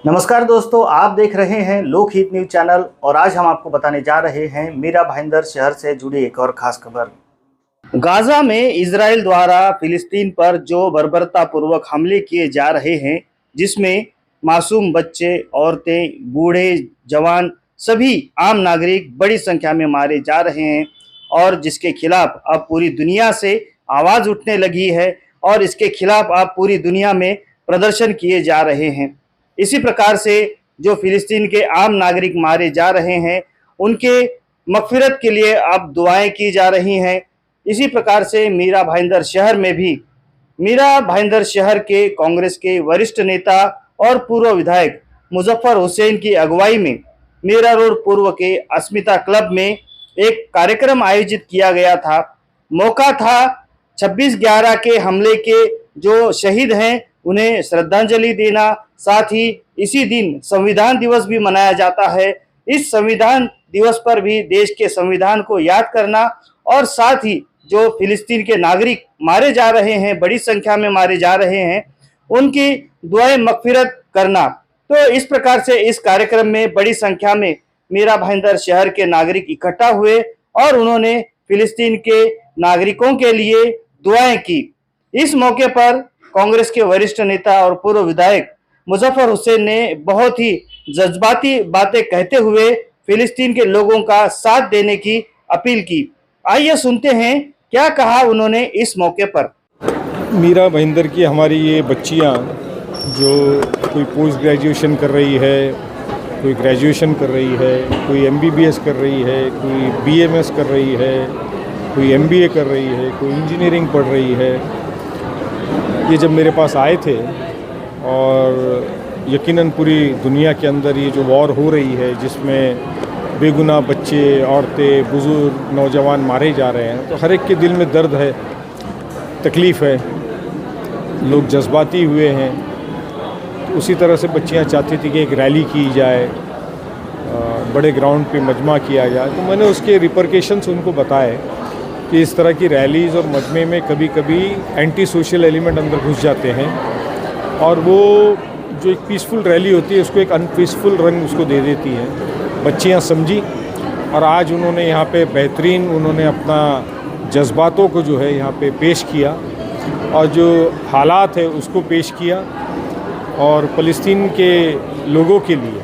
नमस्कार दोस्तों, आप देख रहे हैं लोकहित न्यूज चैनल और आज हम आपको बताने जा रहे हैं मीरा भाईंदर शहर से जुड़ी एक और खास खबर। गाजा में इजराइल द्वारा फिलिस्तीन पर जो बर्बरतापूर्वक हमले किए जा रहे हैं, जिसमें मासूम बच्चे, औरतें, बूढ़े, जवान, सभी आम नागरिक बड़ी संख्या में मारे जा रहे हैं और जिसके खिलाफ अब पूरी दुनिया से आवाज़ उठने लगी है और इसके खिलाफ अब पूरी दुनिया में प्रदर्शन किए जा रहे हैं। इसी प्रकार से जो फिलिस्तीन के आम नागरिक मारे जा रहे हैं, उनके मग़फ़िरत के लिए अब दुआएं की जा रही हैं। इसी प्रकार से मीरा भाईंदर शहर में भी मीरा भाईंदर शहर के कांग्रेस के वरिष्ठ नेता और पूर्व विधायक मुजफ्फर हुसैन की अगुवाई में मीरा रोड पूर्व के अस्मिता क्लब में एक कार्यक्रम आयोजित किया गया था। मौका था 26/11 के हमले के जो शहीद हैं उन्हें श्रद्धांजलि देना। साथ ही इसी दिन संविधान दिवस भी मनाया जाता है। इस संविधान दिवस पर भी देश के संविधान को याद करना और साथ ही जो फिलिस्तीन के नागरिक मारे जा रहे हैं, बड़ी संख्या में मारे जा रहे हैं, उनकी दुआएं मग़फ़िरत करना। तो इस प्रकार से इस कार्यक्रम में बड़ी संख्या में मीरा भाईंदर शहर के नागरिक इकट्ठा हुए और उन्होंने फिलिस्तीन के नागरिकों के लिए दुआएं की। इस मौके पर कांग्रेस के वरिष्ठ नेता और पूर्व विधायक मुजफ्फर हुसैन ने बहुत ही जज्बाती बातें कहते हुए फिलिस्तीन के लोगों का साथ देने की अपील की। आइए सुनते हैं क्या कहा उन्होंने इस मौके पर। मीरा भाईंदर की हमारी ये बच्चियाँ जो कोई पोस्ट ग्रेजुएशन कर रही है, कोई ग्रेजुएशन कर रही है, कोई MBBS कर रही है, कोई BMS कर रही है, कोई MBA कर रही है, कोई इंजीनियरिंग पढ़ रही है, ये जब मेरे पास आए थे और यकीनन पूरी दुनिया के अंदर ये जो वॉर हो रही है जिसमें बेगुनाह बच्चे, औरतें, बुज़ुर्ग, नौजवान मारे जा रहे हैं, तो हर एक के दिल में दर्द है, तकलीफ़ है, लोग जज्बाती हुए हैं। तो उसी तरह से बच्चियां चाहती थी कि एक रैली की जाए, बड़े ग्राउंड पे मजमा किया जाए। तो मैंने उसके रिपरकेशंस उनको बताए कि इस तरह की रैलीज़ और मजमे में कभी कभी एंटी सोशल एलिमेंट अंदर घुस जाते हैं और वो जो एक पीसफुल रैली होती है उसको एक अनपीसफुल रंग उसको दे देती है। बच्चियां समझी और आज उन्होंने यहाँ पे बेहतरीन उन्होंने अपना जज्बातों को जो है यहाँ पे पेश किया और जो हालात है उसको पेश किया और फ़लस्तीन के लोगों के लिए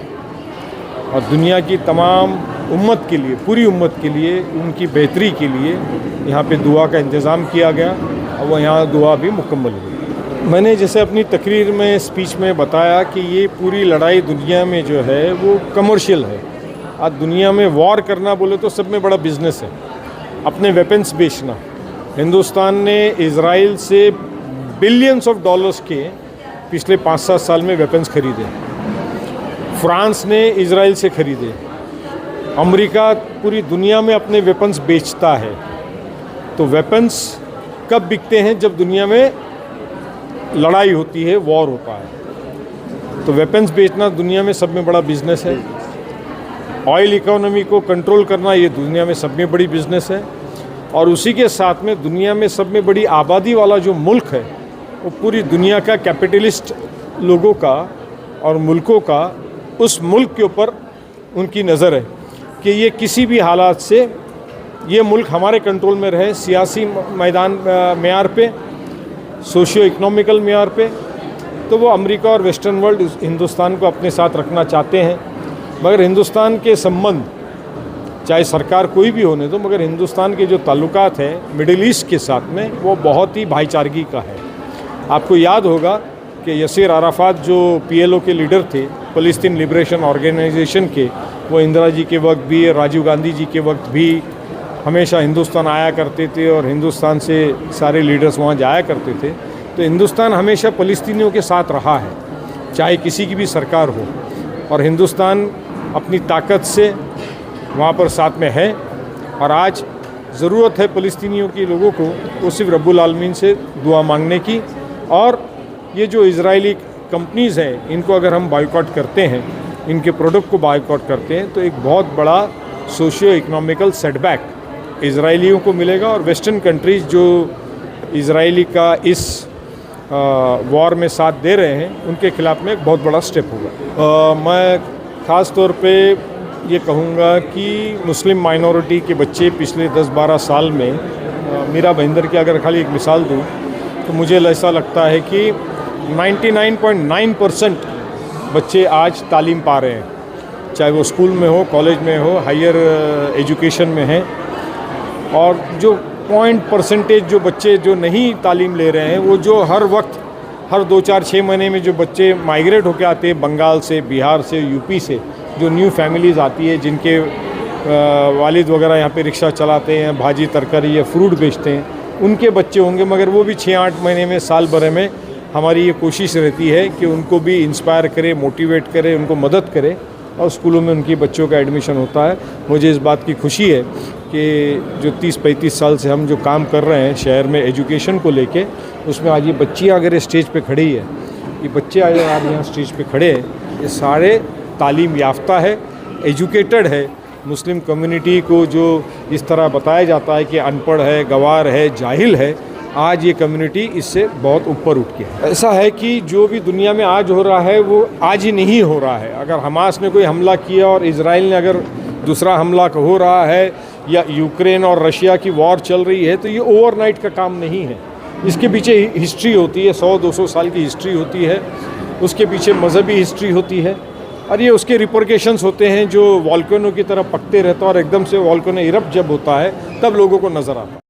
और दुनिया की तमाम उम्मत के लिए, पूरी उम्मत के लिए, उनकी बेहतरी के लिए यहाँ पे दुआ का इंतज़ाम किया गया और वो यहाँ दुआ भी मुकम्मल हुई। मैंने जैसे अपनी तकरीर में, स्पीच में बताया कि ये पूरी लड़ाई दुनिया में जो है वो कमर्शियल है। आज दुनिया में वॉर करना बोले तो सब में बड़ा बिजनेस है, अपने वेपन्स बेचना। हिंदुस्तान ने इजराइल से बिलियंस ऑफ डॉलर्स के पिछले 5-7 साल में वेपन्स खरीदे। फ्रांस ने इजराइल से खरीदे। अमेरिका पूरी दुनिया में अपने वेपन्स बेचता है। तो वेपन्स कब बिकते हैं? जब दुनिया में लड़ाई होती है, वॉर होता है। तो वेपन्स बेचना दुनिया में सब में बड़ा बिजनेस है। ऑयल इकोनॉमी को कंट्रोल करना ये दुनिया में सब में बड़ी बिजनेस है। और उसी के साथ में दुनिया में सब में बड़ी आबादी वाला जो मुल्क है वो पूरी दुनिया का कैपिटलिस्ट लोगों का और मुल्कों का उस मुल्क के ऊपर उनकी नज़र है कि ये किसी भी हालात से ये मुल्क हमारे कंट्रोल में रहे, सियासी मैदान मेयार पे, सोशियो इकोनॉमिकल मेयार पे। तो वो अमेरिका और वेस्टर्न वर्ल्ड हिंदुस्तान को अपने साथ रखना चाहते हैं। मगर हिंदुस्तान के संबंध चाहे सरकार कोई भी होने दो, मगर हिंदुस्तान के जो ताल्लुकात हैं मिडिल ईस्ट के साथ में वो बहुत ही भाईचारगी का है। आपको याद होगा कि यासिर अराफात जो PLO के लीडर थे, फ़लस्तीन लिबरेशन ऑर्गेनाइजेशन के, वो इंदिरा जी के वक्त भी, राजीव गांधी जी के वक्त भी हमेशा हिंदुस्तान आया करते थे और हिंदुस्तान से सारे लीडर्स वहाँ जाया करते थे। तो हिंदुस्तान हमेशा फ़लस्तीनियों के साथ रहा है, चाहे किसी की भी सरकार हो, और हिंदुस्तान अपनी ताकत से वहाँ पर साथ में है। और आज ज़रूरत है फ़लस्तीनियों के लोगों को वो सिर्फ रब्बुल आलमीन से दुआ मांगने की। और ये जो इजरायली कंपनीज़ हैं इनको अगर हम बायकॉट करते हैं, इनके प्रोडक्ट को बायकॉट करते हैं, तो एक बहुत बड़ा सोशियो इकोनॉमिकल सेटबैक इजरायलियों को मिलेगा। और वेस्टर्न कंट्रीज़ जो इजरायली का इस वॉर में साथ दे रहे हैं, उनके खिलाफ में एक बहुत बड़ा स्टेप होगा। मैं ख़ास तौर पे ये कहूँगा कि मुस्लिम माइनॉरिटी के बच्चे पिछले 10-12 साल में मीरा भाईंदर की अगर खाली एक मिसाल दूँ तो मुझे ऐसा लगता है कि 99.9% बच्चे आज तालीम पा रहे हैं, चाहे वो स्कूल में हो, कॉलेज में हो, हायर एजुकेशन में हैं। और जो परसेंटेज जो बच्चे जो नहीं तालीम ले रहे हैं, वो जो हर वक्त हर 2-4-6 महीने में जो बच्चे माइग्रेट होकर आते हैं बंगाल से, बिहार से, यूपी से, जो न्यू फैमिलीज़ आती है जिनके वालिद वगैरह यहाँ पे रिक्शा चलाते हैं, भाजी तरकारी या फ्रूट बेचते हैं, उनके बच्चे होंगे। मगर वो भी 6-8 महीने में, साल भर में हमारी ये कोशिश रहती है कि उनको भी इंस्पायर करें, मोटिवेट करें, उनको मदद करें और स्कूलों में उनकी बच्चों का एडमिशन होता है। मुझे इस बात की खुशी है कि जो 30-35 साल से हम जो काम कर रहे हैं शहर में एजुकेशन को लेके, उसमें आज ये बच्चियाँ अगर स्टेज पे खड़ी है, ये बच्चे आज यहाँ स्टेज पे खड़े हैं, ये सारे तालीम याफ्ता है, एजुकेटेड है। मुस्लिम कम्युनिटी को जो इस तरह बताया जाता है कि अनपढ़ है, गंवार है, जाहिल है, आज ये कम्युनिटी इससे बहुत ऊपर उठ के है। ऐसा है कि जो भी दुनिया में आज हो रहा है वो आज ही नहीं हो रहा है। अगर हमास ने कोई हमला किया और इजराइल ने अगर दूसरा हमला हो रहा है, या यूक्रेन और रशिया की वॉर चल रही है, तो ये ओवरनाइट का काम नहीं है। इसके पीछे हिस्ट्री होती है, 100-200 साल की हिस्ट्री होती है, उसके पीछे मजहबी हिस्ट्री होती है, और ये उसके रिपरकेशंस होते हैं जो वॉल्केनो की तरह पकते रहता है, और एकदम से वॉल्केनो इरप्ट जब होता है तब लोगों को नज़र आता है।